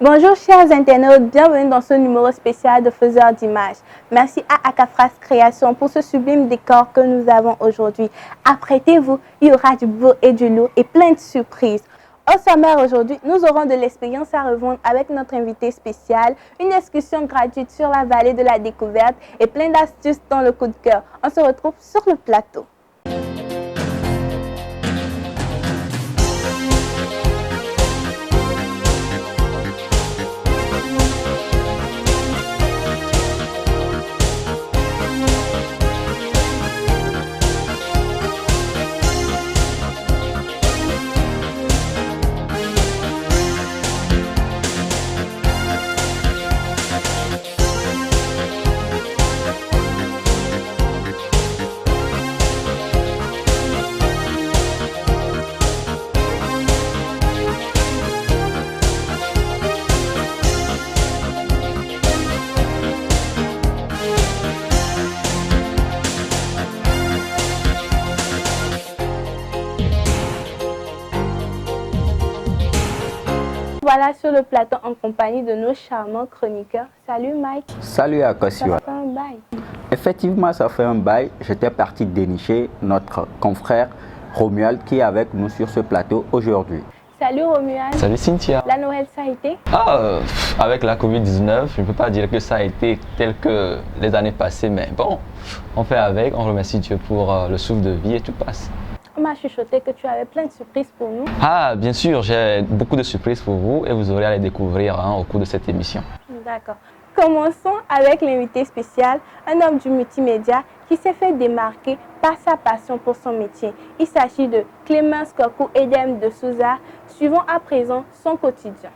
Bonjour chers internautes, bienvenue dans ce numéro spécial de Faiseurs d'images. Merci à Akafras Création pour ce sublime décor que nous avons aujourd'hui. Apprêtez-vous, il y aura du beau et du lourd et plein de surprises. Au sommaire aujourd'hui, nous aurons de l'expérience à revendre avec notre invité spécial, une excursion gratuite sur la vallée de la découverte et plein d'astuces dans le coup de cœur. On se retrouve sur le plateau. Voilà sur le plateau en compagnie de nos charmants chroniqueurs. Salut Mike. Salut Akosiwa. Ça fait un bail. Effectivement, ça fait un bail. J'étais parti dénicher notre confrère Romuald qui est avec nous sur ce plateau aujourd'hui. Salut Romuald. Salut Cynthia. La Noël, ça a été? Avec la Covid-19, je ne peux pas dire que ça a été tel que les années passées, mais bon, on fait avec, on remercie Dieu pour le souffle de vie et tout passe. On m'a chuchoté que tu avais plein de surprises pour nous. Bien sûr, j'ai beaucoup de surprises pour vous et vous aurez à les découvrir au cours de cette émission. D'accord. Commençons avec l'invité spécial, un homme du multimédia qui s'est fait démarquer par sa passion pour son métier. Il s'agit de Clémence Kokou Edem de Souza. Suivons à présent son quotidien.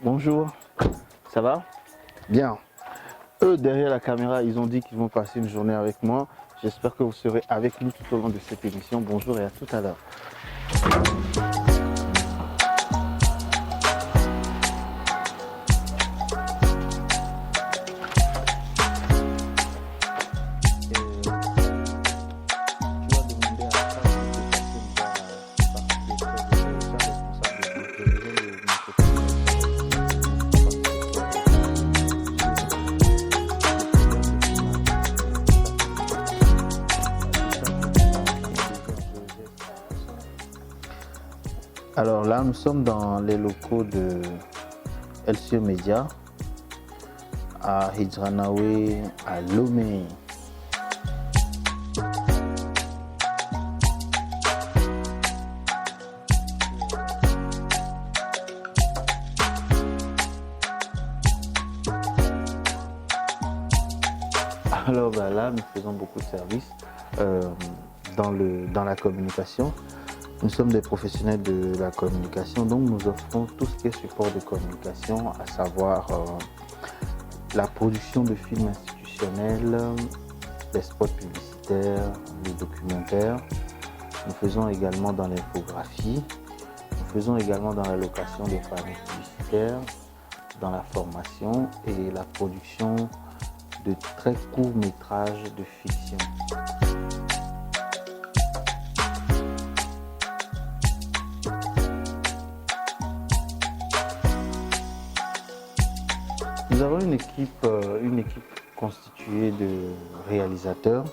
Bonjour, ça va? Bien. Eux, derrière la caméra, ils ont dit qu'ils vont passer une journée avec moi. J'espère que vous serez avec nous tout au long de cette émission. Bonjour et à tout à l'heure. Alors là, nous sommes dans les locaux de LCE Media à Hijranawe, à Lomé. Alors là, nous faisons beaucoup de services dans la communication. Nous sommes des professionnels de la communication, donc nous offrons tout ce qui est support de communication, à savoir la production de films institutionnels, les spots publicitaires, les documentaires. Nous faisons également dans l'infographie, nous faisons également dans la location des panneaux publicitaires, dans la formation et la production de très courts métrages de fiction. Nous avons une équipe constituée de réalisateurs,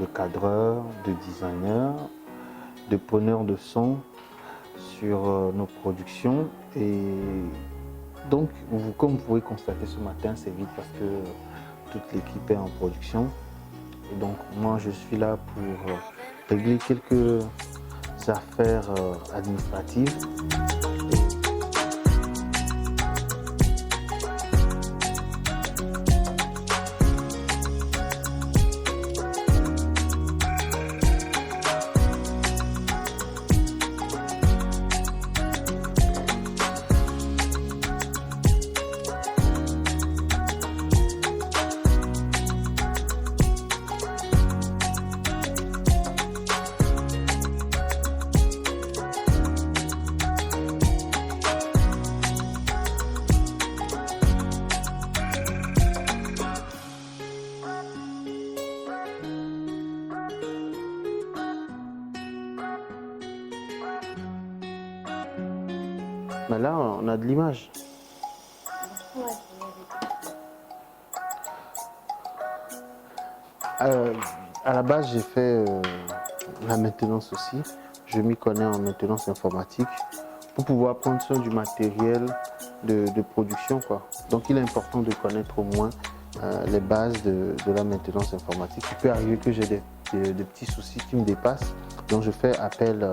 de cadreurs, de designers, de preneurs de son sur nos productions. Et donc, comme vous pouvez constater ce matin, c'est vite parce que toute l'équipe est en production. Et donc, moi, je suis là pour régler quelques affaires administratives. Mais là, on a de l'image. À la base, j'ai fait la maintenance aussi. Je m'y connais en maintenance informatique pour pouvoir prendre soin du matériel de production, quoi. Donc, il est important de connaître au moins les bases de la maintenance informatique. Il peut arriver que j'ai des petits soucis qui me dépassent. Donc, je fais appel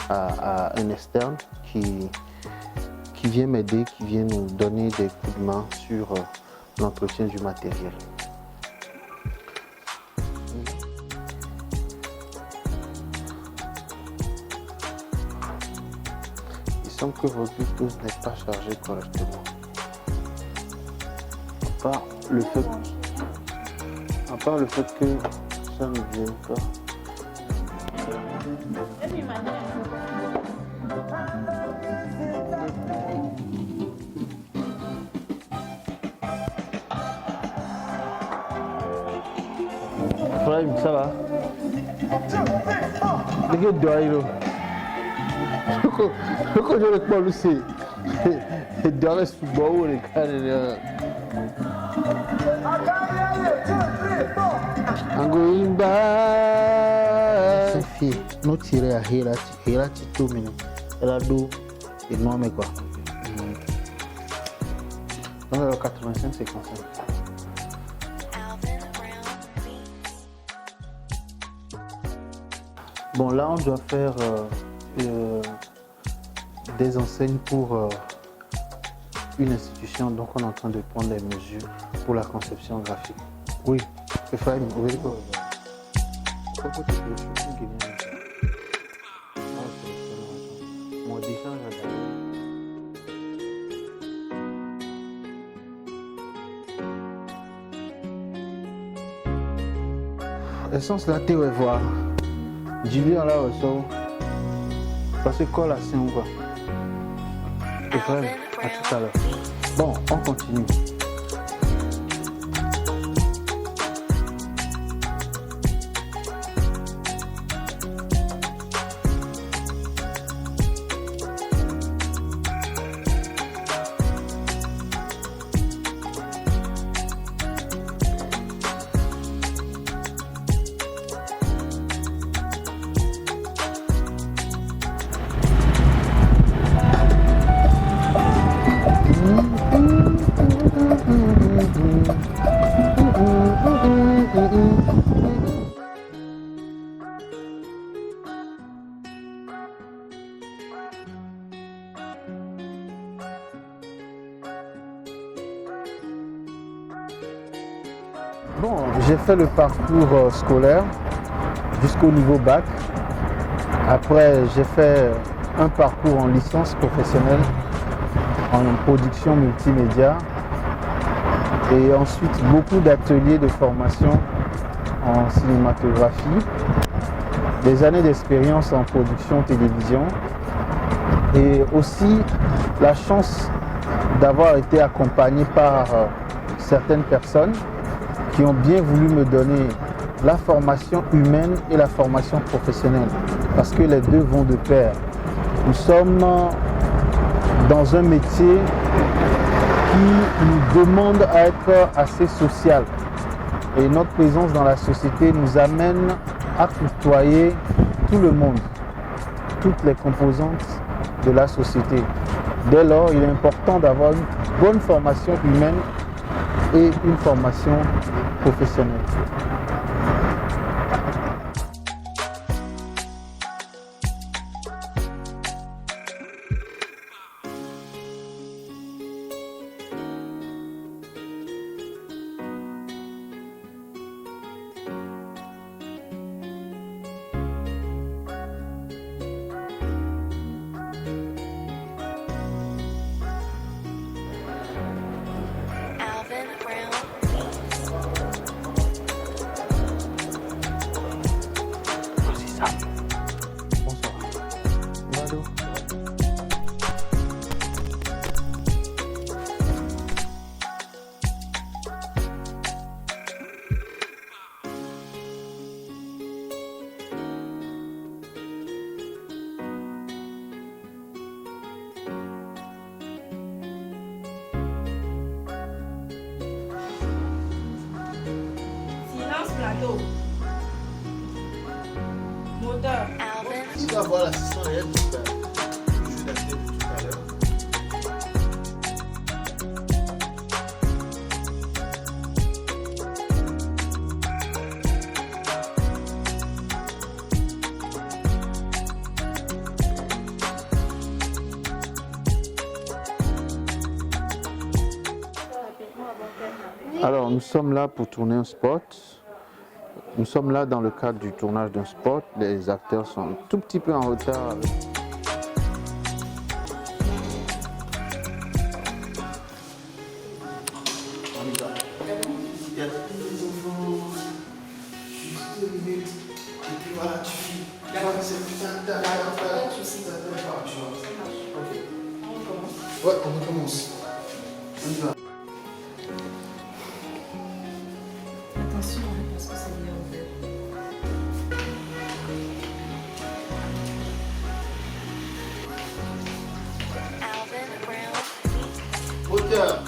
à un externe qui vient m'aider, qui vient nous donner des coups de main sur l'entretien du matériel. Il semble que votre Bluetooth n'est pas chargé correctement. À part le fait que ça ne vient pas. Frère, ça va? Les gars de quand je réponds, c'est dans le football, les gars. Angoimba. C'est fille, nous tirer à Hirati tout mine. Elle a dos énorme quoi. Donc 85, 55. Bon, là, on doit faire des enseignes pour une institution, donc on est en train de prendre des mesures pour la conception graphique. Oui, c'est fait, vous voyez quoi? Moi, déjà, j'adore. Essence là, tu vas voir. Julien là aussi, parce que quoi là c'est un quoi. Et frère, à tout à l'heure. Bon, on continue. Bon, j'ai fait le parcours scolaire jusqu'au niveau bac. Après, j'ai fait un parcours en licence professionnelle en production multimédia et ensuite beaucoup d'ateliers de formation en cinématographie, des années d'expérience en production télévision et aussi la chance d'avoir été accompagné par certaines personnes qui ont bien voulu me donner la formation humaine et la formation professionnelle, parce que les deux vont de pair. Nous sommes dans un métier qui nous demande à être assez social. Et notre présence dans la société nous amène à côtoyer tout le monde, toutes les composantes de la société. Dès lors, il est important d'avoir une bonne formation humaine et une formation professionnelle. cadeau. Moteur. Tu vas voir l'assistant réel du père. Je suis d'acheter tout à l'heure. Alors, nous sommes là pour tourner un spot. Nous sommes là dans le cadre du tournage d'un spot. Les acteurs sont un tout petit peu en retard. Ouais, on recommence. On y va. Attention, parce que c'est bien ouvert. Moteur.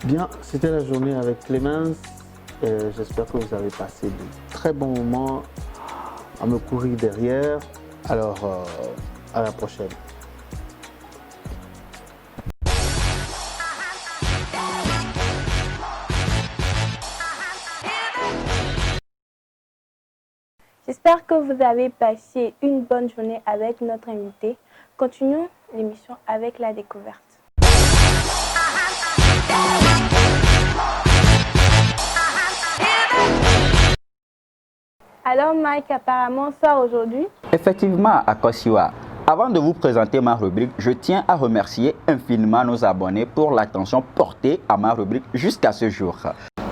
Bien, c'était la journée avec Clémence. J'espère que vous avez passé de très bons moments à me courir derrière. Alors, à la prochaine. J'espère que vous avez passé une bonne journée avec notre invité. Continuons l'émission avec la découverte. Alors Mike, apparemment ça aujourd'hui. Effectivement, Akosiwa. Avant de vous présenter ma rubrique, je tiens à remercier infiniment nos abonnés pour l'attention portée à ma rubrique jusqu'à ce jour.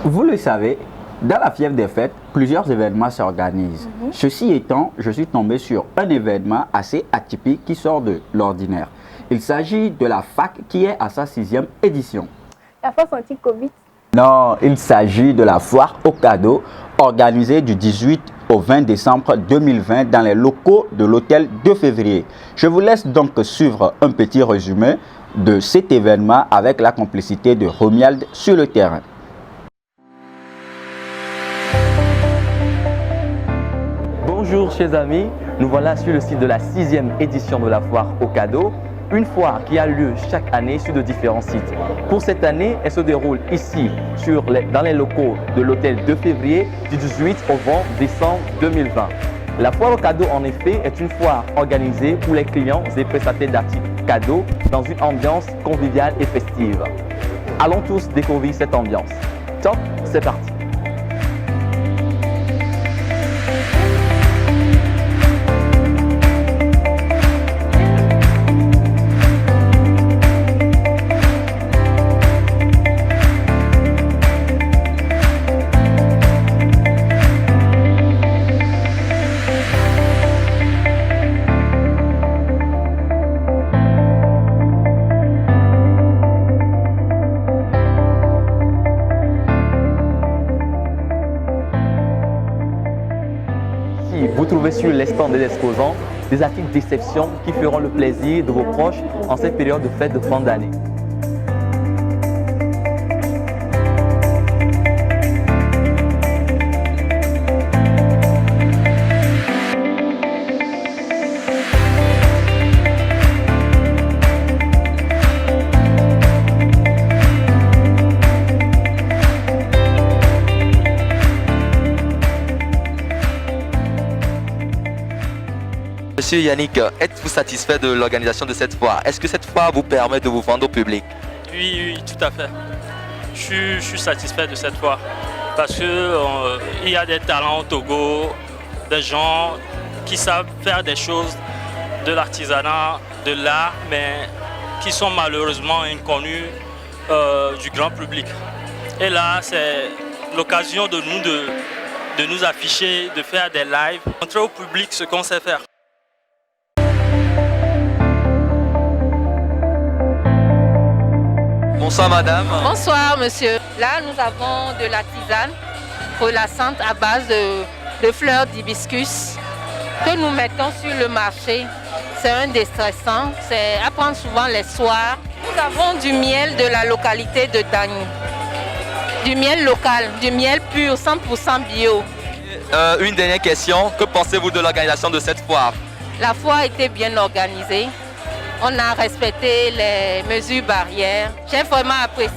Vous le savez, dans la fièvre des fêtes, plusieurs événements s'organisent. Ceci étant, je suis tombé sur un événement assez atypique qui sort de l'ordinaire. Il s'agit de la FAC qui est à sa 6e édition. La force anti-Covid. Non, il s'agit de la foire aux cadeaux organisée du 18 au 20 décembre 2020 dans les locaux de l'hôtel 2 février. Je vous laisse donc suivre un petit résumé de cet événement avec la complicité de Romuald sur le terrain. Bonjour chers amis, nous voilà sur le site de la 6e édition de la foire aux cadeaux. Une foire qui a lieu chaque année sur de différents sites. Pour cette année, elle se déroule ici, dans les locaux de l'hôtel 2 février du 18 au 20 décembre 2020. La foire aux cadeaux, en effet, est une foire organisée pour les clients et prestataires d'articles cadeaux dans une ambiance conviviale et festive. Allons tous découvrir cette ambiance. Top, c'est parti. Vous trouvez sur les stands des exposants des articles d'exception qui feront le plaisir de vos proches en cette période de fête de fin d'année. Monsieur Yannick, êtes-vous satisfait de l'organisation de cette foire? Est-ce que cette foire vous permet de vous vendre au public? Oui, tout à fait. Je suis satisfait de cette foire parce qu'il y a des talents au Togo, des gens qui savent faire des choses de l'artisanat, de l'art, mais qui sont malheureusement inconnus du grand public. Et là, c'est l'occasion de nous afficher, de faire des lives, montrer au public ce qu'on sait faire. Bonsoir madame. Bonsoir monsieur. Là nous avons de la tisane relaxante à base de fleurs d'hibiscus que nous mettons sur le marché. C'est un déstressant, c'est à prendre souvent les soirs. Nous avons du miel de la localité de Dagny. Du miel local, du miel pur, 100% bio. Une dernière question, que pensez-vous de l'organisation de cette foire? La foire était bien organisée. On a respecté les mesures barrières. J'ai vraiment apprécié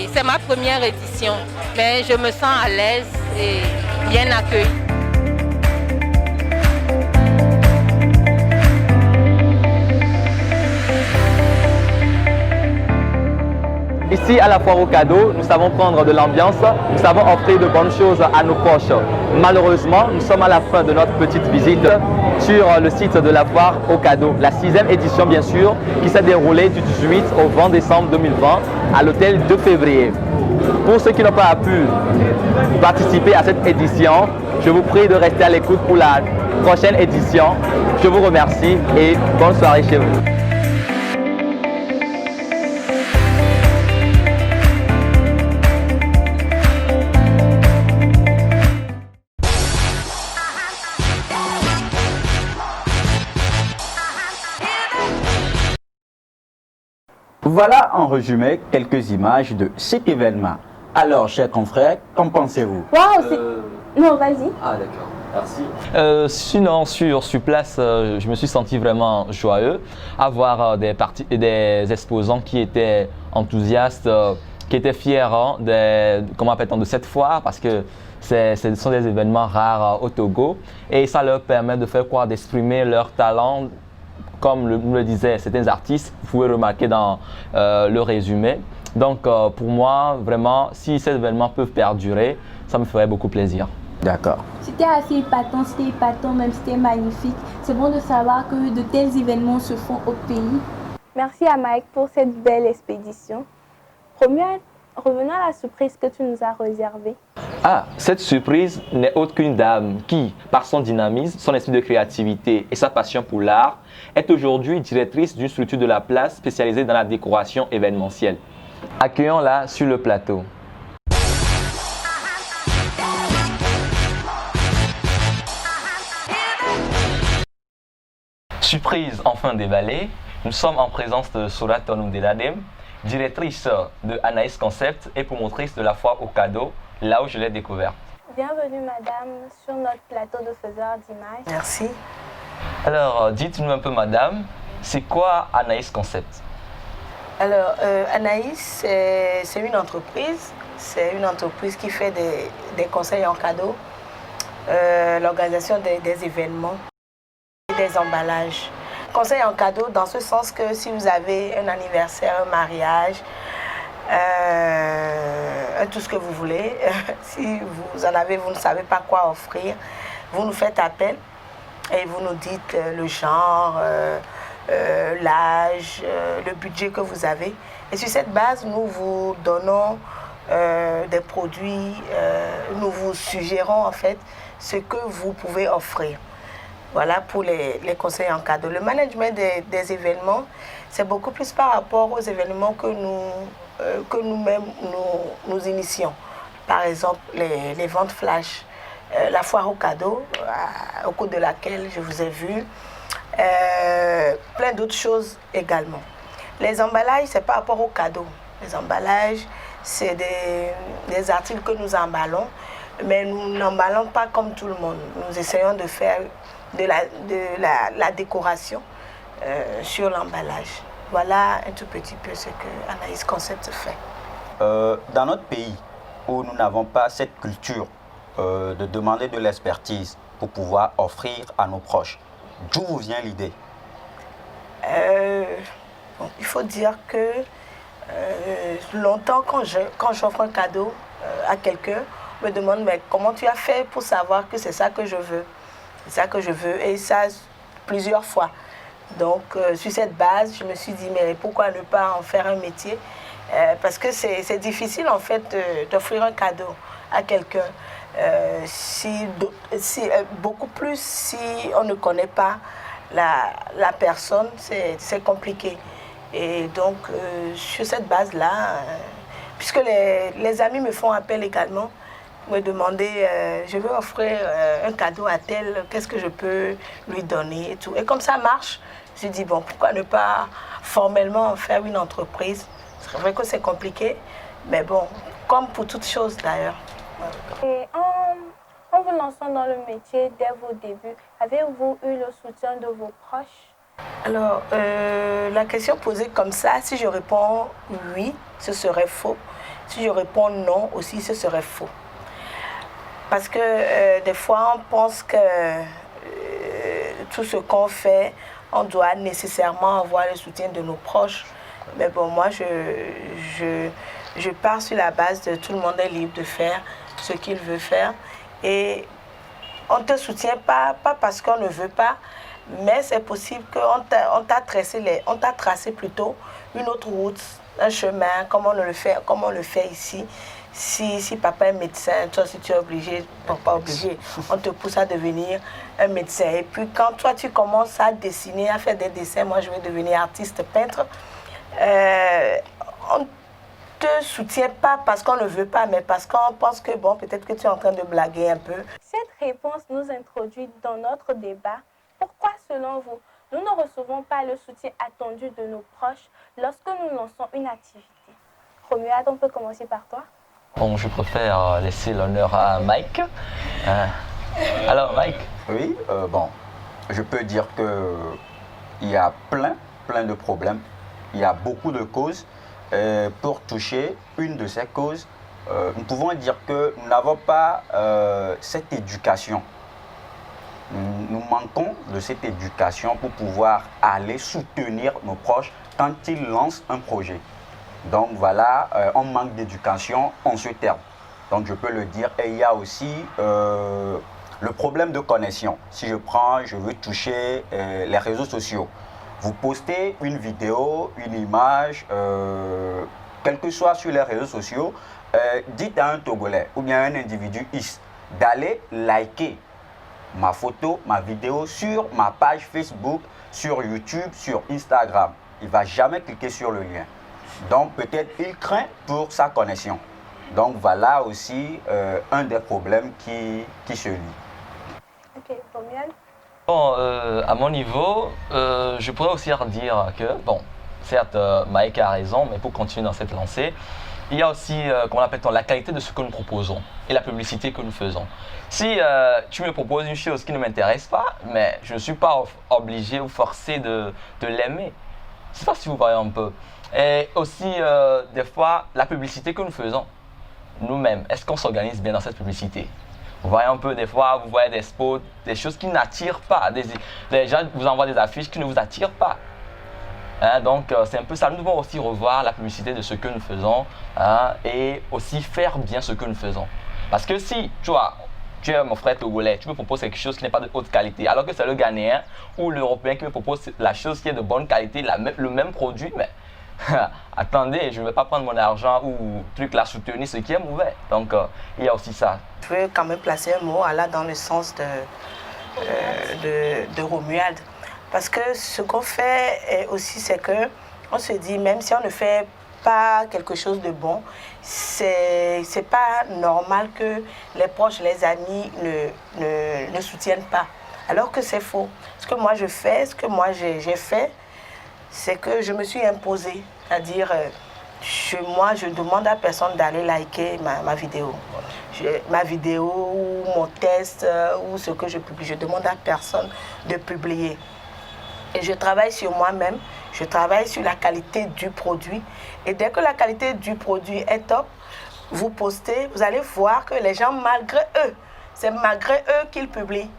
et c'est ma première édition. Mais je me sens à l'aise et bien accueillie. Ici à la foire aux cadeaux, nous savons prendre de l'ambiance, nous savons offrir de bonnes choses à nos proches. Malheureusement, nous sommes à la fin de notre petite visite sur le site de la foire aux cadeaux. La 6e édition bien sûr, qui s'est déroulée du 18 au 20 décembre 2020 à l'hôtel 2 février. Pour ceux qui n'ont pas pu participer à cette édition, je vous prie de rester à l'écoute pour la prochaine édition. Je vous remercie et bonne soirée chez vous. Voilà en résumé quelques images de cet événement. Alors, chers confrères, qu'en pensez-vous? Waouh, c'est... Non, vas-y. Ah d'accord, merci. Sinon, sur place, je me suis senti vraiment joyeux à voir des exposants qui étaient enthousiastes, qui étaient fiers de cette foire parce que ce sont des événements rares au Togo et ça leur permet de faire croire, d'exprimer leur talent. Comme nous le disaient certains artistes, vous pouvez remarquer dans le résumé. Donc pour moi, vraiment, si ces événements peuvent perdurer, ça me ferait beaucoup plaisir. D'accord. C'était assez épatant, même c'était magnifique. C'est bon de savoir que de tels événements se font au pays. Merci à Mike pour cette belle expédition. Revenons à la surprise que tu nous as réservée. Ah, cette surprise n'est autre qu'une dame qui, par son dynamisme, son esprit de créativité et sa passion pour l'art, est aujourd'hui directrice d'une structure de la place spécialisée dans la décoration événementielle. Accueillons-la sur le plateau. Surprise enfin déballée, nous sommes en présence de Sora Tonou-Deladem, directrice de Anaïs Concept et promotrice de la foire aux cadeaux, là où je l'ai découverte. Bienvenue madame sur notre plateau de faiseurs d'images. Merci. Alors, dites-nous un peu madame, c'est quoi Anaïs Concept? Alors, Anaïs, c'est une entreprise. C'est une entreprise qui fait des conseils en cadeau, l'organisation des événements et des emballages. Conseils en cadeau dans ce sens que si vous avez un anniversaire, un mariage, tout ce que vous voulez, si vous en avez, vous ne savez pas quoi offrir, vous nous faites appel et vous nous dites le genre, l'âge, le budget que vous avez. Et sur cette base, nous vous donnons des produits, nous vous suggérons en fait ce que vous pouvez offrir. Voilà pour les conseils en cadeau. Le management des événements, c'est beaucoup plus par rapport aux événements que nous-mêmes nous initions. Par exemple, les ventes flash, la foire aux cadeaux, au cours de laquelle je vous ai vu, plein d'autres choses également. Les emballages, c'est par rapport aux cadeaux. Les emballages, c'est des articles que nous emballons, mais nous n'emballons pas comme tout le monde. Nous essayons de faire de la décoration sur l'emballage. Voilà un tout petit peu ce que Anaïs Concept fait. Dans notre pays, où nous n'avons pas cette culture de demander de l'expertise pour pouvoir offrir à nos proches, d'où vous vient l'idée? Il faut dire que longtemps, quand j'offre un cadeau à quelqu'un, on me demande mais comment tu as fait pour savoir que c'est ça que je veux? C'est ça que je veux, et ça plusieurs fois. Donc sur cette base, je me suis dit mais pourquoi ne pas en faire un métier? Parce que c'est difficile en fait d'offrir un cadeau à quelqu'un. Beaucoup plus si on ne connaît pas la personne, c'est compliqué. Et donc, sur cette base-là, puisque les amis me font appel également, me demander, je veux offrir un cadeau à tel, qu'est-ce que je peux lui donner et tout. Et comme ça marche, je dis, bon, pourquoi ne pas formellement faire une entreprise? C'est vrai que c'est compliqué, mais bon, comme pour toute chose d'ailleurs. Et en vous lançant dans le métier dès vos débuts, avez-vous eu le soutien de vos proches? Alors, la question posée comme ça, si je réponds oui, ce serait faux. Si je réponds non aussi, ce serait faux. Parce que des fois, on pense que tout ce qu'on fait, on doit nécessairement avoir le soutien de nos proches. Mais bon, moi, je pars sur la base de tout le monde est libre de faire ce qu'il veut faire. Et on ne te soutient pas parce qu'on ne veut pas, mais c'est possible qu'on t'a tracé plutôt une autre route, un chemin, comme on le fait ici. Si papa est médecin, toi si tu es obligé, pas obligé, on te pousse à devenir un médecin. Et puis quand toi tu commences à dessiner, à faire des dessins, moi je vais devenir artiste peintre, on ne te soutient pas parce qu'on ne veut pas, mais parce qu'on pense que bon, peut-être que tu es en train de blaguer un peu. Cette réponse nous introduit dans notre débat. Pourquoi, selon vous, nous ne recevons pas le soutien attendu de nos proches lorsque nous lançons une activité? Romuald, on peut commencer par toi. Bon, je préfère laisser l'honneur à Mike. Alors, Mike? Oui, bon, je peux dire qu'il y a plein de problèmes. Il y a beaucoup de causes. Pour toucher une de ces causes, nous pouvons dire que nous n'avons pas cette éducation. Nous manquons de cette éducation pour pouvoir aller soutenir nos proches quand ils lancent un projet. Donc voilà, on manque d'éducation en ce terme. Donc je peux le dire. Et il y a aussi le problème de connexion. Si je veux toucher les réseaux sociaux. Vous postez une vidéo, une image, quel que soit sur les réseaux sociaux, dites à un Togolais ou bien à un individu X d'aller liker ma photo, ma vidéo sur ma page Facebook, sur YouTube, sur Instagram. Il ne va jamais cliquer sur le lien. Donc peut-être il craint pour sa connexion. Donc voilà aussi un des problèmes qui se lie. Ok, Romuald. Bon, à mon niveau, je pourrais aussi redire que, bon, certes, Mike a raison, mais pour continuer dans cette lancée, il y a aussi, comment l'appelle-t-on, la qualité de ce que nous proposons et la publicité que nous faisons. Si tu me proposes une chose qui ne m'intéresse pas, mais je ne suis pas obligé ou forcé de l'aimer. Je ne sais pas si vous voyez un peu. Et aussi, des fois, la publicité que nous faisons, nous-mêmes, est-ce qu'on s'organise bien dans cette publicité? Vous voyez un peu, des fois, vous voyez des spots, des choses qui n'attirent pas. Les gens vous envoient des affiches qui ne vous attirent pas. Hein, donc, c'est un peu ça. Nous devons aussi revoir la publicité de ce que nous faisons, hein, et aussi faire bien ce que nous faisons. Parce que si, tu es mon frère togolais, tu me proposes quelque chose qui n'est pas de haute qualité, alors que c'est le Ghanéen ou l'Européen qui me propose la chose qui est de bonne qualité, le même produit, mais attendez, je ne vais pas prendre mon argent ou truc là, soutenir ce qui est mauvais. Donc, il y a aussi ça. Je veux quand même placer un mot là dans le sens de Romuald. Parce que ce qu'on fait aussi, c'est qu'on se dit, même si on ne fait pas quelque chose de bon, c'est pas normal que les proches, les amis ne soutiennent pas. Alors que c'est faux. Ce que moi je fais, ce que moi j'ai fait, c'est que je me suis imposée. C'est-à-dire, moi je demande à personne d'aller liker ma vidéo. Ma vidéo ou mon test ou ce que je publie, je demande à personne de publier. Et je travaille sur moi-même, je travaille sur la qualité du produit. Et dès que la qualité du produit est top, vous postez, vous allez voir que les gens, malgré eux, c'est malgré eux qu'ils publient.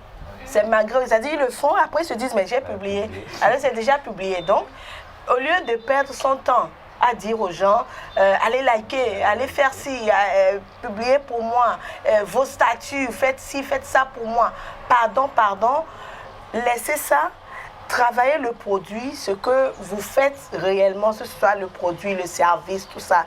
C'est malgré eux, c'est-à-dire ils le font, après ils se disent, mais j'ai publié. Alors c'est déjà publié. Donc, au lieu de perdre son temps à dire aux gens, allez liker, allez faire ci, publiez pour moi, vos statuts, faites ci, faites ça pour moi. Pardon, laissez ça. Travaillez le produit, ce que vous faites réellement, ce soit le produit, le service, tout ça.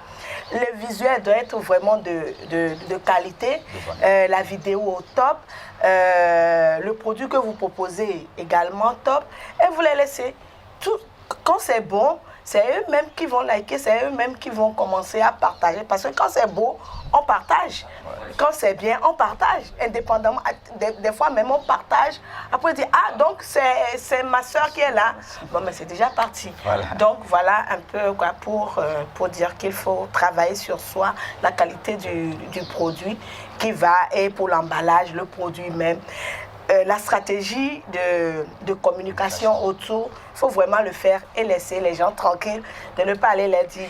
Le visuel doit être vraiment de qualité, la vidéo au top, le produit que vous proposez également top, et vous les laissez. Quand c'est bon, c'est eux-mêmes qui vont liker, c'est eux-mêmes qui vont commencer à partager. Parce que quand c'est beau, on partage. Quand c'est bien, on partage. Indépendamment, des fois même on partage. Après on dit, ah donc c'est ma soeur qui est là. Bon mais c'est déjà parti. Voilà. Donc voilà un peu quoi, pour dire qu'il faut travailler sur soi, la qualité du produit qui va, et pour l'emballage, le produit même. La stratégie de communication autour, il faut vraiment le faire et laisser les gens tranquilles, de ne pas aller leur dire,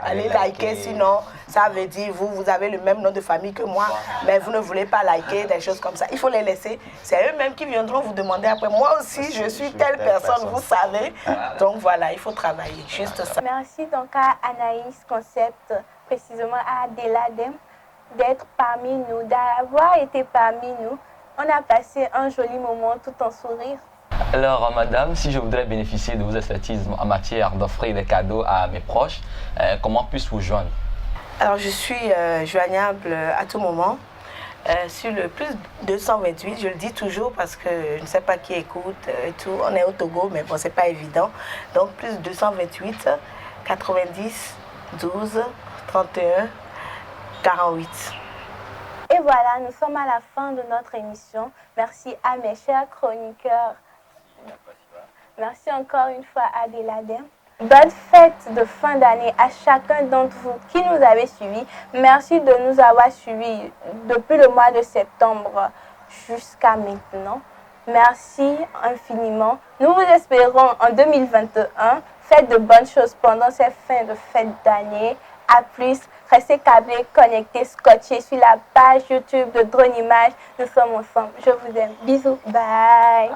allez liker, sinon ça veut dire vous avez le même nom de famille que moi, mais vous ne voulez pas liker, des choses comme ça. Il faut les laisser, c'est eux-mêmes qui viendront vous demander après, moi aussi je suis telle personne, vous savez. Donc voilà, il faut travailler, juste ça. Merci donc à Anaïs Concept, précisément à Adéladem, d'être parmi nous, d'avoir été parmi nous. On a passé un joli moment tout en sourire. Alors, madame, si je voudrais bénéficier de vos expertises en matière d'offrir des cadeaux à mes proches, comment puis-je vous joindre? Alors, je suis joignable à tout moment sur le plus 228. Je le dis toujours parce que je ne sais pas qui écoute et tout. On est au Togo, mais bon, c'est pas évident. Donc, plus 228 90 12 31 48. Et voilà, nous sommes à la fin de notre émission. Merci à mes chers chroniqueurs. Merci encore une fois à Adéladem. Bonne fête de fin d'année à chacun d'entre vous qui nous avez suivis. Merci de nous avoir suivis depuis le mois de septembre jusqu'à maintenant. Merci infiniment. Nous vous espérons en 2021. Faites de bonnes choses pendant ces fins de fête d'année. À plus, restez câblés, connectés, scotchés sur la page YouTube de Drone Image. Nous sommes ensemble. Je vous aime. Bisous. Bye.